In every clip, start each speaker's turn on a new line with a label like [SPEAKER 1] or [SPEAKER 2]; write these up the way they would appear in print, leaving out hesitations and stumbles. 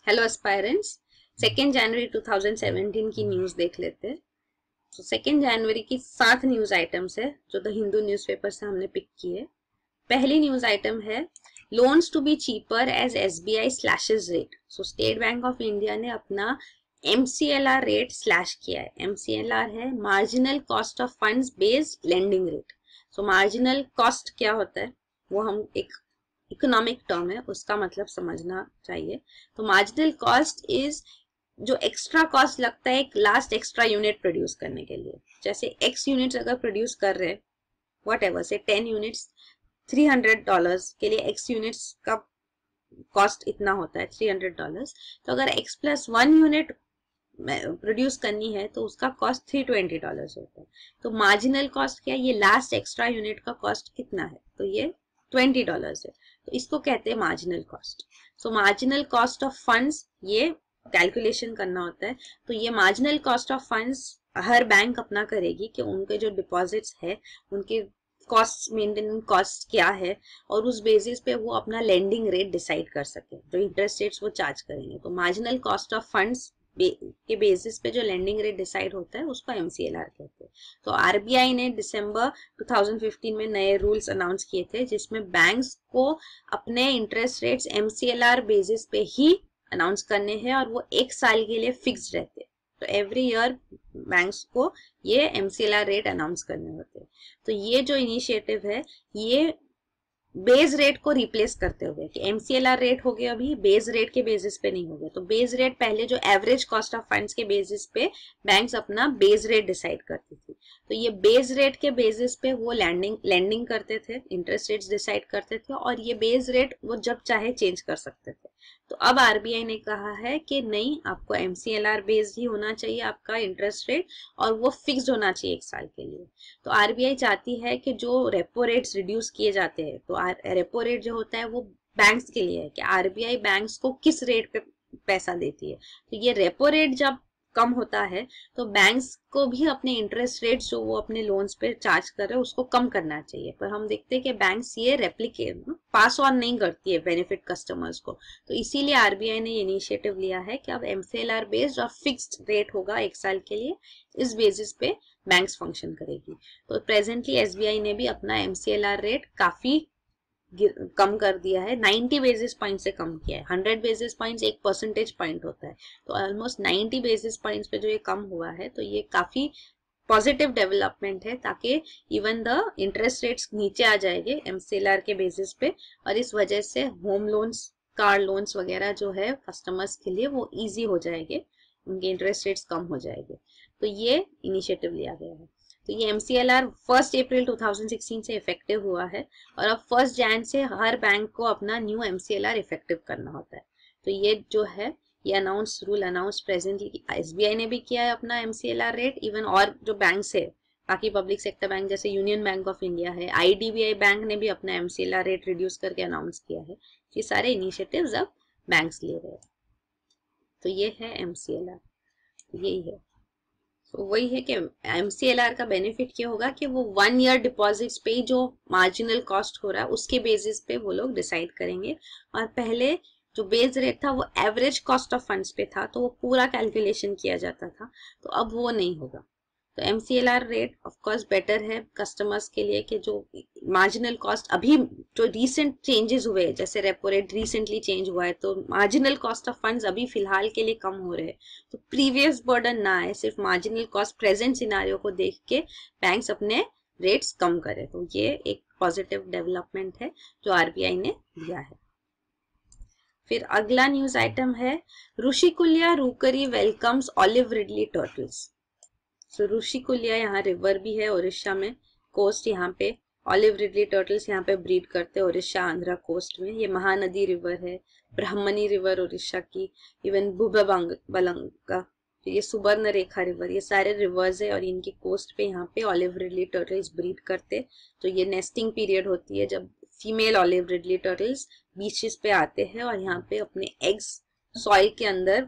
[SPEAKER 1] Hello aspirants, 2 जनवरी 2017 की news देख लेते हैं। तो 2 जनवरी की 7 न्यूज आइटम्स है जो द हिंदू न्यूज़पेपर से हमने पिक किए। पहली न्यूज आइटम है loans to be cheaper as SBI slashes rate. So State Bank of India ने अपना MCLR रेट स्लैश किया है। MCLR है marginal cost of funds based lending rate. So marginal cost क्या होता है वो हम एक इकोनॉमिक टर्म है, उसका मतलब समझना चाहिए। तो मार्जिनल कॉस्ट इज जो एक्स्ट्रा कॉस्ट लगता है एक लास्ट एक्स्ट्रा यूनिट प्रोड्यूस करने के लिए। जैसे X यूनिट्स अगर प्रोड्यूस कर रहे हैं, वट एवर से 10 यूनिट्स $300 के लिए X यूनिट्स का कॉस्ट इतना होता है $300। तो अगर X+1 यूनिट प्रोड्यूस करनी है तो उसका कॉस्ट $320 होता है। तो मार्जिनल कॉस्ट क्या है, ये लास्ट एक्स्ट्रा यूनिट का कॉस्ट कितना है, तो ये $20 है। तो इसको कहते हैं marginal cost. So marginal cost of funds ये कैलकुलेशन करना होता है। तो ये marginal cost of funds her bank अपना करेगी कि उनके जो डिपॉजिट्स है उनके कॉस्ट, मेंटेनेंस कॉस्ट क्या है, और उस बेसिस पे वो अपना लेंडिंग रेट डिसाइड कर सके, जो इंटरेस्ट रेट्स वो चार्ज करेंगे। तो मार्जिनल कॉस्ट ऑफ फंड्स के बेसिस पे जो लेंडिंग रेट डिसाइड होता है उसको MCLR कहते हैं। तो RBI ने दिसंबर 2015 में नए रूल्स अनाउंस किए थे जिसमें बैंक्स को अपने इंटरेस्ट रेट्स MCLR बेसिस पे ही अनाउंस करने हैं और वो 1 साल के लिए फिक्स्ड रहते हैं। तो एवरी ईयर बैंक्स को ये MCLR रेट अनाउंस करने होते हैं। तो ये जो इनिशिएटिव है ये बेस रेट को रिप्लेस करते हुए कि MCLR रेट हो गया अभी बेस रेट के बेसिस पे नहीं हो गया। तो बेस रेट पहले जो एवरेज कॉस्ट ऑफ फंड्स के बेसिस पे बैंक्स अपना बेस रेट डिसाइड करती थी। तो ये बेस रेट के बेसिस पे वो लैंडिंग करते थे, इंटरेस्ट रेट्स डिसाइड करते थे और ये बेस रेट वो जब चाहे चेंज कर सकते थे। तो अब RBI ने कहा है कि नहीं, आपको MCLR बेस्ड ही होना चाहिए आपका इंटरेस्ट रेट और वो फिक्स्ड होना चाहिए 1 साल के लिए। तो RBI चाहती है कि जो रेपो रेट्स रिड्यूस किए जाते हैं, तो रेपो रेट जो होता है वो बैंक्स के लिए है कि RBI बैंक्स को किस रेट पे पैसा देती है। तो ये रेपो रेट जब कम होता है तो बैंक्स को भी अपने इंटरेस्ट रेट जो वो अपने लोन्स पे चार्ज कर रहे हैं उसको कम करना चाहिए। पर हम देखते हैं कि बैंक्स ये रेप्लिकेट पास ऑन नहीं करती है बेनिफिट कस्टमर्स को। तो इसीलिए RBI ने ये इनिशिएटिव लिया है कि अब MCLR बेस्ड और फिक्स्ड रेट होगा 1 साल के लिए, इस बेसिस पे बैंक्स फंक्शन करेगी। तो प्रेजेंटली SBI ने भी अपना MCLR रेट काफी कम कर दिया है, 90 बेसिस पॉइंट से कम किया है। 100 बेसिस पॉइंट्स 1 परसेंटेज पॉइंट होता है, तो ऑलमोस्ट 90 बेसिस पॉइंट्स पे जो ये कम हुआ है, तो ये काफी पॉजिटिव डेवलपमेंट है ताकि इवन द इंटरेस्ट रेट्स नीचे आ जाएंगे MCLR के बेसिस पे और इस वजह से होम लोन्स, कार लोन्स वगैरह जो है कस्टमर्स के लिए वो इजी हो जाएंगे, उनके इंटरेस्ट रेट्स कम हो जाएंगे। तो ये इनिशिएटिव लिया गया है। तो ये MCLR 1 अप्रैल 2016 से इफेक्टिव हुआ है और अब 1 जनवरी से हर बैंक को अपना न्यू MCLR इफेक्टिव करना होता है। तो ये जो है ये रूल अनाउंस प्रेजेंटली SBI ने भी किया है अपना MCLR रेट। इवन और जो बैंक्स है बाकी पब्लिक सेक्टर बैंक जैसे यूनियन बैंक ऑफ इंडिया है, IDBI बैंक ने भी अपना MCLR रेट रिड्यूस करके अनाउंस किया है। ये सारे इनिशिएटिव्स अब बैंक्स ले रहे हैं। तो ये है MCLR, यही है। तो वही है कि MCLR का बेनिफिट क्या होगा कि वो 1 ईयर डिपॉजिट्स पे जो मार्जिनल कॉस्ट हो रहा है उसके बेसिस पे वो लोग डिसाइड करेंगे। और पहले जो बेस रेट था वो एवरेज कॉस्ट ऑफ फंड्स पे था, तो वो पूरा कैलकुलेशन किया जाता था, तो अब वो नहीं होगा। तो MCLR rate of course better है कस्टमर्स के लिए कि जो मार्जिनल कॉस्ट अभी जो रिसेंट चेंजेस हुए जैसे रेपो रेट रिसेंटली चेंज हुआ है तो मार्जिनल कॉस्ट ऑफ फंड्स अभी फिलहाल के लिए कम हो रहे हैं। तो प्रीवियस बर्डन ना है, सिर्फ मार्जिनल कॉस्ट प्रेजेंट सिनारियो को देख के बैंक्स अपने रेट्स कम करें। तो ये एक पॉजिटिव डेवलपमेंट है जो RBI ने दिया है। फिर अगला न्यूज आइटम है Rushikulya rookery welcomes olive ridley turtles. तो ऋषिकुल्या यहाँ रिवर भी है उड़ीसा में, कोस्ट यहाँ पे ऑलिव रिडली टर्टल्स यहाँ पे ब्रीड करते हैं उड़ीसा आंध्रा कोस्ट में। ये महानदी रिवर है, ब्राह्मणी रिवर उड़ीसा की, इवन भूबलंगा, ये सुवर्ण रेखा रिवर, ये सारे रिवर्स है और इनकी कोस्ट पे यहाँ पे ऑलिव रिडली टर्टल्स ब्रीड करते। तो ये नेस्टिंग पीरियड होती है जब female olive ridley turtles beaches पे आते हैं और यहाँ पे अपने एग्स सॉइल के अंदर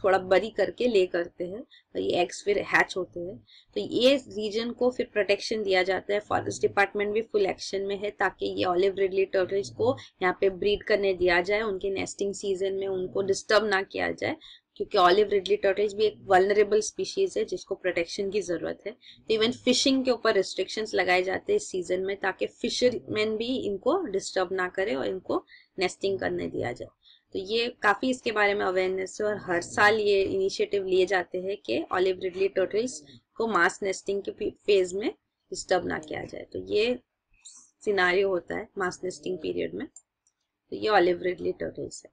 [SPEAKER 1] थोड़ा बरी करके ले करते हैं और ये एग्स फिर हैच होते हैं। तो ये रीजन को फिर प्रोटेक्शन दिया जाता है। फॉरेस्ट डिपार्टमेंट भी फुल एक्शन में है ताकि ये ऑलिव रिडली टर्टल्स को यहाँ पे ब्रीड करने दिया जाए, उनके नेस्टिंग सीजन में उनको डिस्टर्ब ना किया जाए, क्योंकि ऑलिव रिडली टर्टल्स भी एक वल्नरेबल स्पीशीज है जिसको प्रोटेक्शन की जरूरत है। तो इवन फिशिंग के ऊपर रिस्ट्रिक्शंस लगाए जाते हैं इस सीजन में ताकि फिशरमैन भी इनको डिस्टर्ब ना करे और इनको नेस्टिंग करने दिया जाए। तो ये काफी इसके बारे में अवेयरनेस है और हर साल ये इनिशिएटिव लिए जाते हैं कि ऑलिव रिडली टर्टल्स को मास नेस्टिंग के फेज में डिस्टर्ब ना किया जाए। तो ये सिनारियो होता है मास नेस्टिंग पीरियड में। तो ये ऑलिव रिडली टर्टल्स है।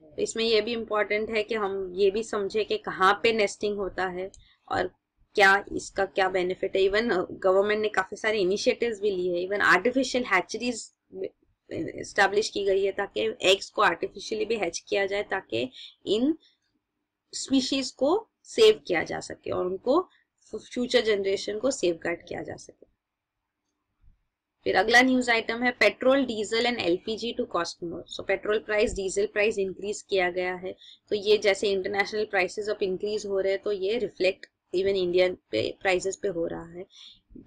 [SPEAKER 1] तो इसमें ये भी इम्पोर्टेंट है कि हम ये भी समझे कि कहाँ पे नेस्टिंग होता है और क्या इसका क्या बेनिफिट है। इवन गवर्नमेंट ने काफी सारे इनिशिएटिव्स भी लिए हैं। इवन आर्टिफिशियल हैचरीज एस्टैब्लिश की गई है ताकि एग्स को आर्टिफिशियली भी हैच किया जाए ताकि इन स्पीशीज को सेव किया जा सके और उनको फ्यूचर जनरेशन को सेव गार्ड किया जा सके। फिर अगला न्यूज आइटम है petrol, diesel and LPG to cost more. So petrol price, diesel price increase किया गया है। तो ये जैसे इंटरनेशनल प्राइसेस अब इंक्रीज हो रहे हैं तो ये रिफ्लेक्ट इवन इंडियन पे प्राइसेस पे हो रहा है।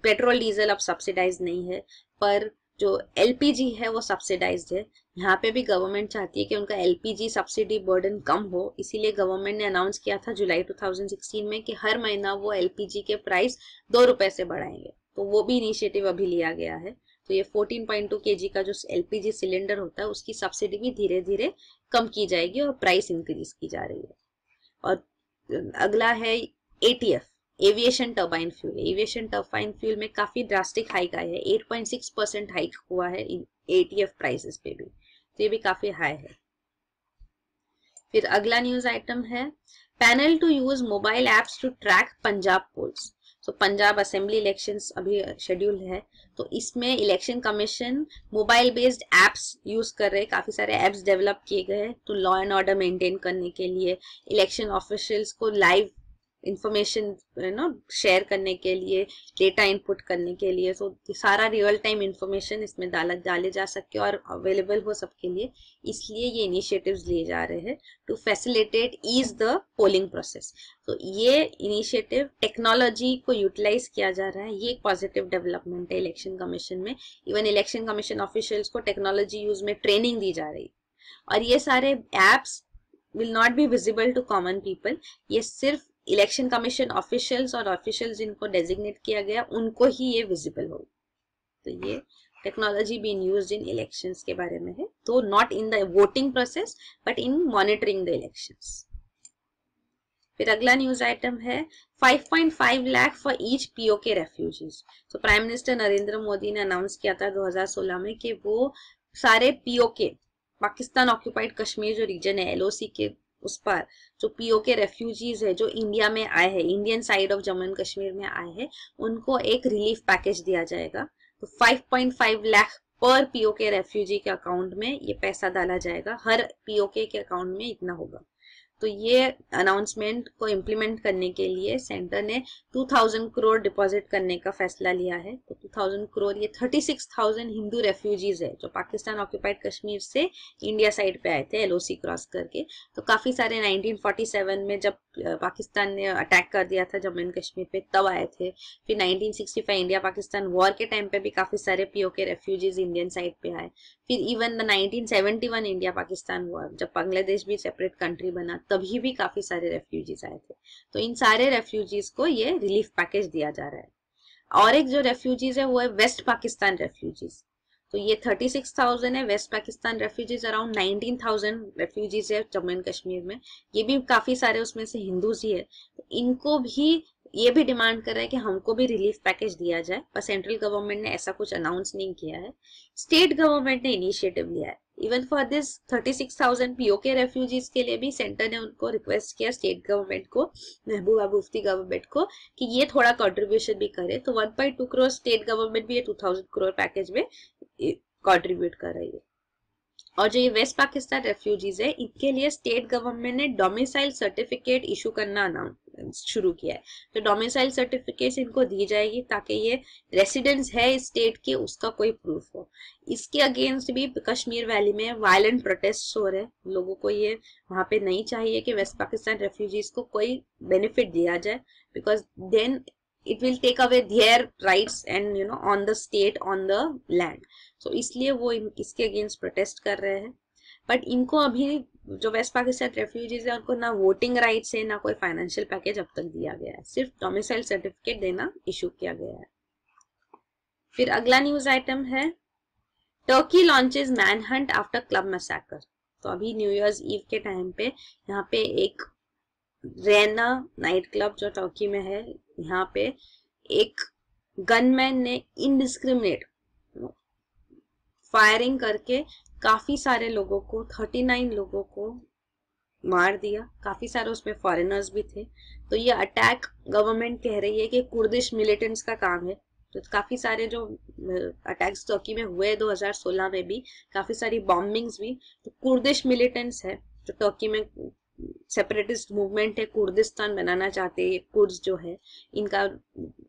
[SPEAKER 1] पेट्रोल डीजल अब सब्सिडाइज नहीं है, पर जो एलपीजी है वो सब्सिडाइज्ड है। यहाँ पे भी गवर्नमेंट चाहती है कि उनका एलपीजी सब्सिडी बर्डन कम हो, इसीलिए गवर्नमेंट ने अनाउंस किया था जुलाई 2016 में कि हर महीना वो एलपीजी के प्राइस 2 रुपए से बढ़ाएंगे। तो वो भी इनिशिएटिव अभी लिया गया है। तो ये 14.2 kg का जो एलपीजी सिलेंडर होता है उसकी सब्सिडी भी धीरे धीरे कम की जाएगी और प्राइस इंक्रीज की जा रही है। और अगला है ETF, aviation turbine fuel. Aviation turbine fuel में काफी ड्रास्टिक हाइक आया है, 8.6% हाइक हुआ है एटीएफ प्राइसेस पे भी। तो ये भी काफी हाई है। फिर अगला न्यूज आइटम है panel to use mobile apps to track Punjab polls. तो पंजाब असेंबली इलेक्शंस अभी शेड्यूल है, तो इसमें election commission mobile based apps use कर रहे हैं। काफी सारे एप्स डेवलप किए गए हैं तो लॉ एंड ऑर्डर मेंटेन करने के लिए, इलेक्शन ऑफिशियल्स को लाइव इंफॉर्मेशन शेयर करने के लिए, डेटा इनपुट करने के लिए। तो सारा रियल टाइम इंफॉर्मेशन इसमें डाले जा सके और अवेलेबल हो सबके लिए, इसलिए ये इनिशिएटिव्स लिए जा रहे हैं to facilitate ease the polling process. तो ये इनिशिएटिव टेक्नोलॉजी को यूटिलाइज किया जा रहा है, ये एक पॉजिटिव डेवलपमेंट है इलेक्शन कमीशन में। इवन इलेक्शन कमीशन ऑफिशियल्स को टेक्नोलॉजी यूज में ट्रेनिंग दी जा रही है और ये सारे apps will not be visible to common people. ये सिर्फ इलेक्शन कमीशन ऑफिशियल्स और ऑफिशियल्स जिनको डेजिग्नेट किया गया उनको ही ये विजिबल हो। तो ये technology being used in elections के बारे में है, तो not in the voting process but in monitoring the elections. फिर अगला न्यूज आइटम है 5.5 lakh for each PoK refugees. तो प्राइम मिनिस्टर नरेंद्र मोदी ने अनाउंस किया था 2016 में कि वो सारे पीओके, पाकिस्तान ऑक्यूपाइड कश्मीर जो रीजन है एलओसी के उस पर जो पीओके रेफ्यूजीज है जो इंडिया में आए हैं, Indian side of Jammu and Kashmir में आए हैं, उनको एक रिलीफ पैकेज दिया जाएगा। तो 5.5 लाख पर पीओके रेफ्यूजी के अकाउंट में ये पैसा डाला जाएगा, हर पीओके के अकाउंट में इतना होगा। तो ये अनाउंसमेंट को इम्प्लीमेंट करने के लिए सेंटर ने 2000 करोड़ डिपॉजिट करने का फैसला लिया है। तो 2000 करोड़ ये 36,000 हिंदू रेफ्यूजीज है जो पाकिस्तान ऑक्यूपाइड कश्मीर से इंडिया साइड पे आए थे एलओसी क्रॉस करके। तो काफी सारे 1947 में जब पाकिस्तान ने अटैक कर दिया था जम्मू एंड कश्मीर पे तब आए थे। फिर 1965 इंडिया पाकिस्तान वॉर के टाइम पे भी काफी सारे पीओके रेफ्यूजीज इंडियन साइड पे आए। फिर even the 1971 India Pakistan war जब बांग्लादेश भी सेपरेट कंट्री बना तभी भी काफी सारे रेफ्यूजीज आए थे। तो इन सारे रेफ्यूजीज को ये रिलीफ पैकेज दिया जा रहा है। और एक जो रेफ्यूजीज है वो है वेस्ट पाकिस्तान रेफ्यूजीज। तो ये 36,000 है West Pakistan refugees, around 19,000 refugees है जम्मू एंड कश्मीर में। ये भी काफी सारे उसमें से हिंदूज ही है। तो इनको भी ये भी डिमांड कर रहा है कि हमको भी रिलीफ पैकेज दिया जाए, पर सेंट्रल गवर्नमेंट ने ऐसा कुछ अनाउंस नहीं किया है। स्टेट गवर्नमेंट ने इनिशिएटिव लिया है। Even for this 36,000 PoK refugees के लिए भी सेंटर ने उनको रिक्वेस्ट किया स्टेट गवर्नमेंट को, महबूबा मुफ्ती गवर्नमेंट को, कि ये थोड़ा कंट्रीब्यूशन भी करे। तो 1.2 करोड़ स्टेट गवर्नमेंट भी ये 2000 करोड़ पैकेज में कंट्रीब्यूट कर रही है। और जो ये वेस्ट पाकिस्तान रेफ्यूजीज है इनके लिए स्टेट गवर्नमेंट ने डोमिसाइल सर्टिफिकेट इशू करना शुरू किया है। तो डोमिसाइल सर्टिफिकेट इनको दी जाएगी ताकि ये रेसिडेंस है इस स्टेट के, उसका कोई प्रूफ हो। इसके अगेंस्ट भी कश्मीर वैली में वायलेंट प्रोटेस्ट हो रहे, लोगों को ये वहां पे नहीं चाहिए कि वेस्ट पाकिस्तान रेफ्यूजीज को कोई बेनिफिट दिया जाए, because then it will take away their rights and on the state, on the land. So इसलिए वो इसके अगेंस्ट प्रोटेस्ट कर रहे हैं। बट इनको अभी जो वेस्ट पाकिस्तान रेफ्यूजीज है उनको ना वोटिंग राइट्स है ना कोई फाइनेंशियल पैकेज अब तक दिया गया है, सिर्फ डोमिसाइल सर्टिफिकेट देना इशू किया गया है। फिर अगला न्यूज आइटम है Turkey launches manhunt after club massacre. तो अभी न्यू ईयर्स ईव के टाइम पे यहाँ पे एक रेना नाइट क्लब जो टर्की में है, यहाँ पे एक गनमैन ने इनडिस्क्रिमिनेट फायरिंग करके काफी सारे लोगों को 39 लोगों को मार दिया, काफी सारे उसमें फॉरेनर्स भी थे। तो ये अटैक गवर्नमेंट कह रही है कि कुर्दिश मिलिटेंट्स का काम है। तो काफी सारे जो अटैक्स टर्की में हुए 2016 में भी काफी सारी बॉम्बिंग्स भी तो कुर्दिश मिलिटेंट्स है, जो टर्की में सेपरेटिस्ट मूवमेंट है, कुर्दिस्तान बनाना चाहते हैं। कुर्द्स जो है इनका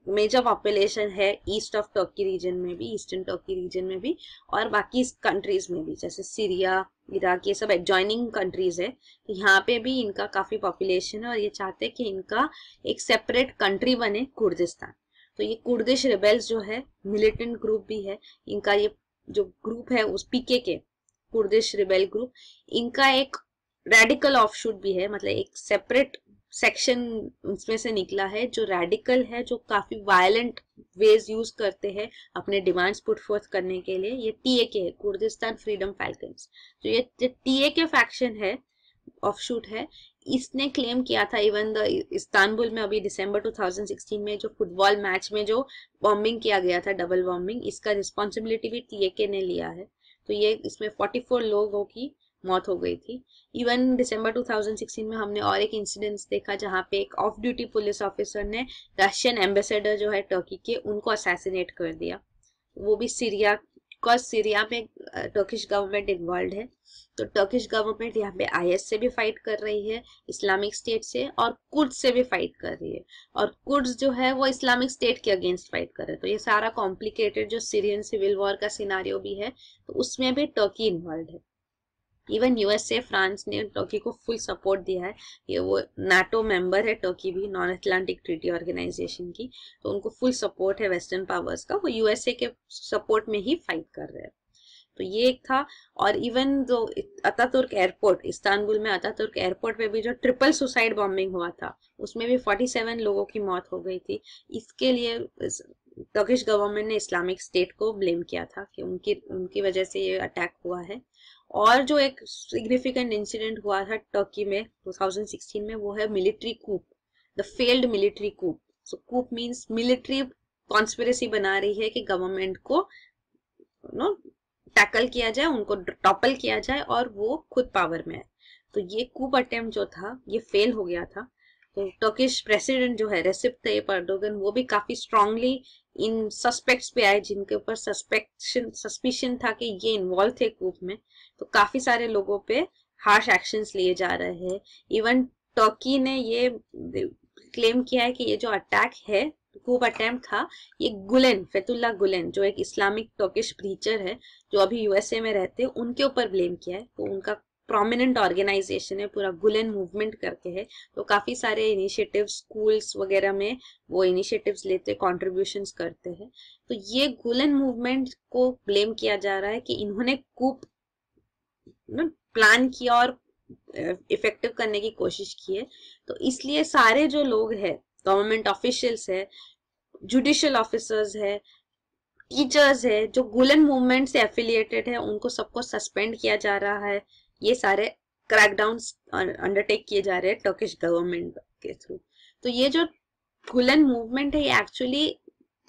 [SPEAKER 1] मेजर पॉपुलेशन है ईस्ट ऑफ टर्की रीजन में भी, ईस्टर्न टर्की रीजन में भी और बाकी कंट्रीज में भी, जैसे सीरिया, इराक, ये सब एडजॉइनिंग कंट्रीज है। यहाँ पे भी इनका काफी पॉपुलेशन है और ये चाहते हैं कि इनका एक सेपरेट कंट्री बने कुर्दिस्तान। तो ये कुर्दिश रिबेल्स जो है मिलिटेंट ग्रुप भी है, इनका ये जो ग्रुप है उस पीकेके कुर्दिश रिबेल ग्रुप, इनका एक रेडिकल ऑफशूट भी है, मतलब एक सेपरेट सेक्शन उसमें से निकला है जो रेडिकल है, जो काफी वायलेंट वेज यूज करते हैं अपने डिमांड्स पुट फोर्थ करने के लिए। ये टीएके है, कुर्दिस्तान फ्रीडम फैल्कन्स। तो ये टीएके फैक्शन है, ऑफशूट है। इसने क्लेम किया था इवन द इस्तांबुल में अभी दिसंबर 2016 में जो फुटबॉल मैच में जो बॉम्बिंग किया गया था, डबल बॉम्बिंग, इसका रिस्पॉन्सिबिलिटी भी टीएके ने लिया है। तो ये इसमें 44 लोगों की मौत हो गई थी। इवन दिसंबर 2016 में हमने और एक इंसिडेंस देखा जहां पे एक ऑफ ड्यूटी पुलिस ऑफिसर ने रशियन एम्बेसडर जो है टर्की के, उनको असैसिनेट कर दिया, वो भी सीरिया, बिकॉज सीरिया में टर्किश गवर्नमेंट इन्वॉल्व है। तो टर्किश गवर्नमेंट यहाँ पे आईएस से भी फाइट कर रही है, इस्लामिक स्टेट से, और कुर्द से भी फाइट कर रही है, और कुर्द जो है वो इस्लामिक स्टेट के अगेंस्ट फाइट कर रहे हैं। तो ये सारा कॉम्प्लिकेटेड जो सीरियन सिविल वॉर का सिनारियो भी है, तो उसमें भी टर्की इन्वॉल्व है। इवन यूएसए, फ्रांस ने टर्की को फुल सपोर्ट दिया है। ये वो नाटो मेंबर है टर्की भी, नॉन अटलांटिक ट्रीटी ऑर्गेनाइजेशन की, तो उनको फुल सपोर्ट है वेस्टर्न पावर्स का, वो यूएसए के सपोर्ट में ही फाइट कर रहे हैं। तो ये एक था। और इवन जो अतातुर्क एयरपोर्ट, इस्तांबुल में अतातुर्क एयरपोर्ट पे भी जो ट्रिपल सुसाइड बॉम्बिंग हुआ था, उसमें भी 47 लोगों की मौत हो गई थी। इसके लिए टर्किश गवर्नमेंट ने इस्लामिक स्टेट को ब्लेम किया था कि उनकी वजह से ये अटैक हुआ है। और जो एक सिग्निफिकेंट इंसिडेंट हुआ था टर्की में 2016 में, वो है military coup, the failed military coup. So coup means military conspiracy बना रही है कि गवर्नमेंट को टैकल किया जाए, उनको टॉपल किया जाए और वो खुद पावर में है। तो ये कूप अटेम्प्ट जो था ये फेल हो गया था। तो टर्किश प्रेसिडेंट जो है रेसिप तय्यप एर्दोगन, वो भी काफी स्ट्रांगली इन सस्पेक्ट्स पे आए जिनके ऊपर सस्पिशन था कि ये इन्वॉल्व थे कूप में। तो काफी सारे लोगों पे हार्श एक्शंस लिए जा रहे हैं। इवन टर्की ने ये क्लेम किया है कि ये जो अटैक है, कूप अटेम्प्ट था, ये गुलेन, फेतुल्ला गुलेन, जो एक इस्लामिक टर्किश प्रीचर है जो अभी यूएसए में रहते हैं, उनके ऊपर ब्लेम किया है। तो उनका प्रोमिनेंट ऑर्गेनाइजेशन है, पूरा गुलेन मूवमेंट करके है। तो काफी सारे इनिशिएटिव्स स्कूल्स वगैरह में वो इनिशिएटिव्स लेते, कंट्रीब्यूशंस करते हैं। तो ये गुलेन मूवमेंट को ब्लेम किया जा रहा है कि इन्होंने कूप प्लान किया और इफेक्टिव करने की कोशिश की है। तो इसलिए सारे जो लोग हैं, गवर्नमेंट ऑफिशियल्स है, जुडिशियल ऑफिसर्स है, टीचर्स है, जो गुलेन मूवमेंट से एफिलिएटेड है, उनको सबको सस्पेंड किया जा रहा है। ये सारे क्रैकडाउन्स अंडरटेक किए जा रहे हैं टर्किश गवर्नमेंट के थ्रू। तो ये जो गुलेन मूवमेंट है, ये एक्चुअली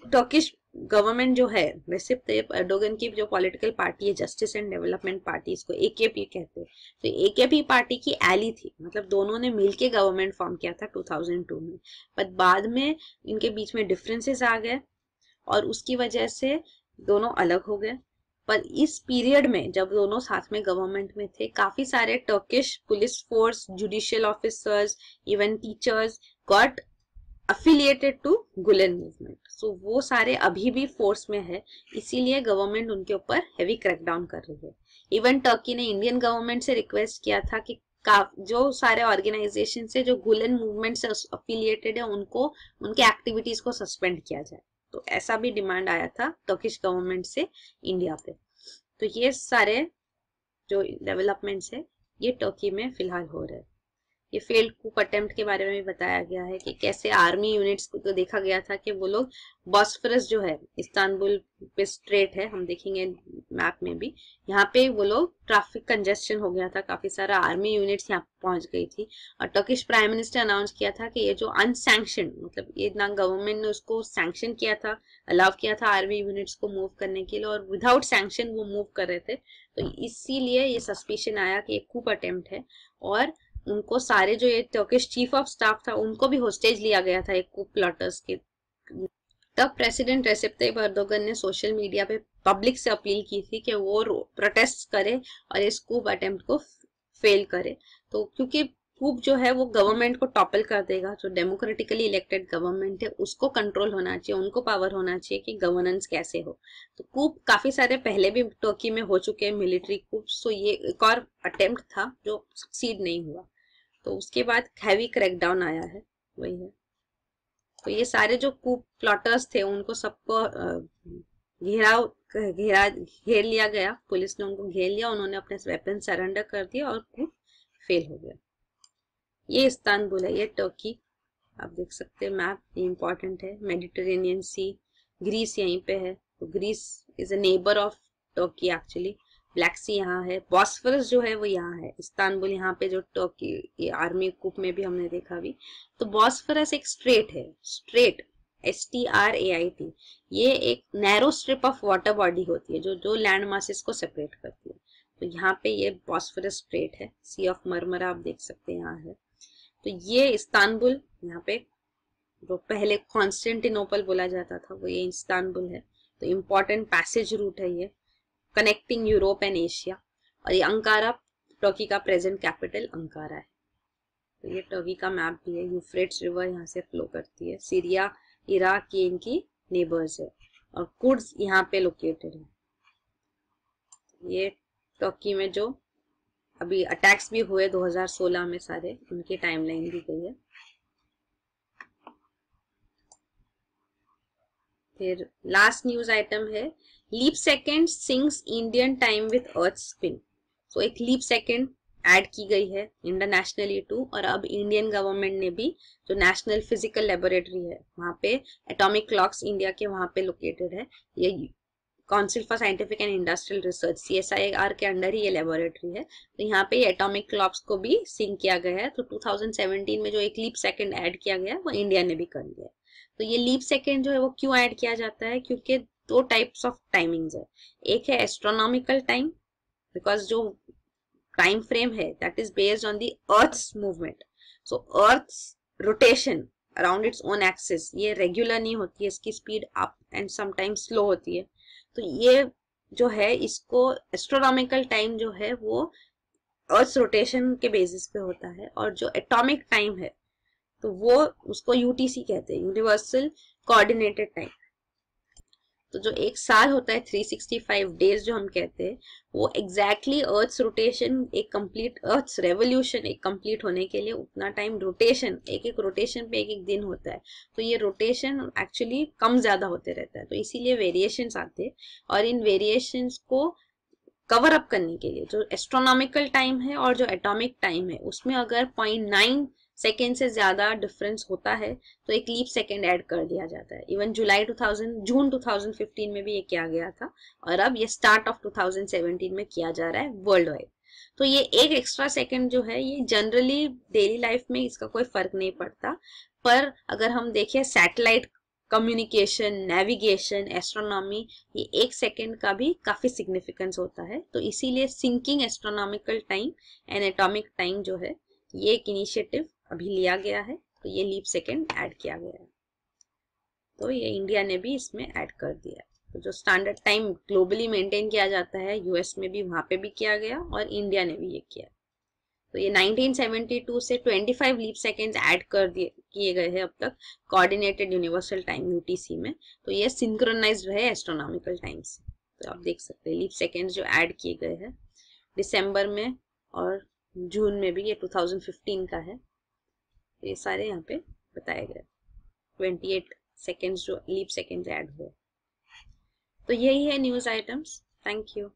[SPEAKER 1] टर्किश गवर्नमेंट जो है, रेसिप तय्यप एर्दोगन की जो पॉलिटिकल पार्टी है, जस्टिस एंड डेवलपमेंट पार्टी, इसको एकेपी कहते हैं। तो एकेपी पार्टी की एली थी, मतलब दोनों ने मिलके गवर्नमेंट फॉर्म किया था 2002 में। पर बाद में इनके बीच में डिफरेंसेस आ गए और उसकी वजह से दोनों अलग हो गए। पर इस पीरियड में जब दोनों साथ में गवर्नमेंट में थे, काफी सारे Turkish police force, judicial officers, even teachers got affiliated to Gulen movement. So वो सारे अभी भी फोर्स में है, इसीलिए गवर्नमेंट उनके ऊपर हेवी क्रैकडाउन कर रही है। इवन टर्की ने इंडियन गवर्नमेंट से रिक्वेस्ट किया था कि जो सारे ऑर्गेनाइजेशन से जो गुलेन मूवमेंट से अफिलिएटेड है उनको उनके एक्टिविटीज को सस्पेंड किया जाए। तो ऐसा भी डिमांड आया था टर्किश गवर्नमेंट से इंडिया पे। तो ये सारे जो डेवलपमेंट्स है ये टर्की में फिलहाल हो रहे हैं। ये फेल्ड कूप अटेम्प्ट के बारे में भी बताया गया है कि कैसे आर्मी यूनिट्स को तो देखा गया था कि वो लोग बॉस्फरस जो है इस्तांबुल पे स्ट्रेट है, हम देखेंगे मैप में भी, यहाँ पे वो लोग ट्रैफिक कंजेस्शन हो गया था, काफी सारा आर्मी यूनिट्स यहाँ पहुंच गई थी। और टर्किश प्राइम मिनिस्टर अनाउंस किया था कि ये जो अनसैंक्शन, मतलब ये ना गवर्नमेंट ने उसको सैंक्शन किया था, अलाउ किया था आर्मी यूनिट्स को मूव करने के लिए, और विदाउट सैंक्शन वो मूव कर रहे थे। तो इसीलिए ये सस्पिशन आया कि ये कूप अटेम्प्ट है। और उनको सारे जो ये टर्किश चीफ ऑफ स्टाफ था उनको भी होस्टेज लिया गया था एक कूप प्लॉटर्स के। तब प्रेसिडेंट रेसेप ताय्यिप एर्दोगन ने सोशल मीडिया पे पब्लिक से अपील की थी कि वो प्रोटेस्ट करे और इस कूप अटेम्प्ट को फेल करे। तो क्योंकि कूप जो है वो गवर्नमेंट को टॉपल कर देगा, जो डेमोक्रेटिकली इलेक्टेड गवर्नमेंट है उसको कंट्रोल होना चाहिए, उनको पावर होना चाहिए कि गवर्नेंस कैसे हो। तो कूप काफी सारे पहले भी टर्की में हो चुके हैं, मिलिट्री कूप। सो ये एक और अटेम्प्ट था जो सक्सीड नहीं हुआ। तो उसके बाद हैवी क्रैकडाउन आया है, वही है। तो ये सारे जो कूप प्लॉटर्स थे उनको सबको घेर लिया गया, पुलिस ने उनको घेर लिया, उन्होंने अपने वेपन सरेंडर कर दिया और कूप फेल हो गया। ये इस्तांबुल है, ये टर्की, आप देख सकते हैं मैप, ये इंपॉर्टेंट है। मेडिटेरेनियन सी, ग्रीस यहीं पे है। तो Greece is a neighbour of Turkey actually. Black Sea यहाँ है, बॉस्फरस जो है वो यहाँ है, इस्तांबुल यहाँ पे जो टर्की ये आर्मी कूप में भी हमने देखा भी। तो बॉस्फरस एक स्ट्रेट है, स्ट्रेट STRAIT, ये एक narrow strip of water body होती है जो लैंड मासेस को सेपरेट करती है। तो यहाँ पे ये बॉस्फरस स्ट्रेट है, सी ऑफ मरमरा आप देख सकते हैं यहाँ है। तो ये इस्तांबुल, यहाँ पे जो पहले कॉन्स्टेंटिनोपल बोला जाता था वो ये इस्तांबुल है। तो इम्पोर्टेंट पैसेज रूट है ये, कनेक्टिंग यूरोप एंड एशिया। और ये अंकारा, टर्की का प्रेजेंट कैपिटल अंकारा है। तो ये टर्की का मैप भी है, यूफ्रेट्स रिवर यहाँ से फ्लो करती है, सीरिया इराक की इनकी नेबर्स है, और कुर्ड्स यहाँ पे लोकेटेड है। ये टर्की में जो अभी अटैक्स भी हुए 2016 में सारे, उनकी टाइमलाइन दी गई है। फिर लास्ट न्यूज आइटम है, leap second syncs Indian time with earth spin. So एक लीप सेकेंड ऐड की गई है इंटरनेशनली टू, और अब इंडियन गवर्नमेंट ने भी जो नेशनल फिजिकल लेबोरेटरी है वहाँ पे, एटॉमिक क्लॉक्स इंडिया के वहाँ पे लोकेटेड है, ये council for scientific and industrial research CSIR के अंडर ही ये लेबोरेटरी है। तो यहाँ पे एटॉमिक क्लॉक्स को भी सिंक किया गया है। तो 2017 में जो एक लीप सेकेंड ऐड किया गया वो इंडिया ने भी कर लिया है। तो ये लीप सेकेंड जो है वो क्यों ऐड किया जाता है, क्योंकि दो टाइप्स ऑफ टाइमिंग्स है। एक है एस्ट्रोनॉमिकल टाइम, बिकॉज जो टाइम फ्रेम है that is based on the earth's movement. So earth's rotation around its own axis ये रेगुलर नहीं होती है, इसकी speed up and sometimes slow होती है। तो ये जो है इसको एस्ट्रोनॉमिकल टाइम जो है वो अर्थ रोटेशन के बेसिस पे होता है, और जो एटॉमिक टाइम है तो वो उसको UTC कहते हैं, यूनिवर्सल कोऑर्डिनेटेड टाइम। तो जो एक साल होता है 365 डेज जो हम कहते हैं, वो एग्जैक्टली अर्थ्स रोटेशन एक कंप्लीट, अर्थ्स रेवोल्यूशन एक कंप्लीट होने के लिए उतना टाइम रोटेशन, एक एक रोटेशन पे एक एक दिन होता है। तो ये रोटेशन एक्चुअली कम ज्यादा होते रहता है, तो इसीलिए वेरिएशंस आते हैं। और इन वेरिएशंस को कवर अप करने के लिए जो एस्ट्रोनॉमिकल टाइम है और जो एटॉमिक टाइम है उसमें अगर 0.9 सेकेंड से ज्यादा डिफरेंस होता है तो एक लीप सेकेंड ऐड कर दिया जाता है। इवन जून 2015 में भी ये किया गया था, और अब ये स्टार्ट ऑफ 2017 में किया जा रहा है वर्ल्ड वाइड। तो ये एक एक्स्ट्रा सेकेंड जो है ये जनरली डेली लाइफ में इसका कोई फर्क नहीं पड़ता, पर अगर हम देखें सैटेलाइट कम्युनिकेशन, नेविगेशन, एस्ट्रोनॉमी, ये एक सेकेंड का भी काफी सिग्निफिकेंस होता है। तो इसीलिए syncing astronomical time and atomic time जो है ये एक इनिशिएटिव अभी लिया गया है। तो ये लीप सेकेंड ऐड किया गया है, तो ये इंडिया ने भी इसमें ऐड कर दिया। तो जो स्टैंडर्ड टाइम ग्लोबली मेंटेन किया जाता है US में भी, वहां पे भी किया गया और इंडिया ने भी ये किया। तो ये 1972 से 25 लीप सेकेंड्स ऐड कर दिए किए गए हैं अब तक कोऑर्डिनेटेड यूनिवर्सल टाइम यूटीसी में। तो ये सिंक्रोनाइज्ड है एस्ट्रोनॉमिकल टाइम से। तो आप देख सकते हैं लीप सेकेंड्स जो ऐड किए गए हैं दिसंबर में और जून में भी, ये 2015 का है। तो ये सारे यहाँ पे बताए गए 28 सेकेंड्स जो लीप सेकेंड्स ऐड हुए। तो यही है न्यूज आइटम्स। Thank you.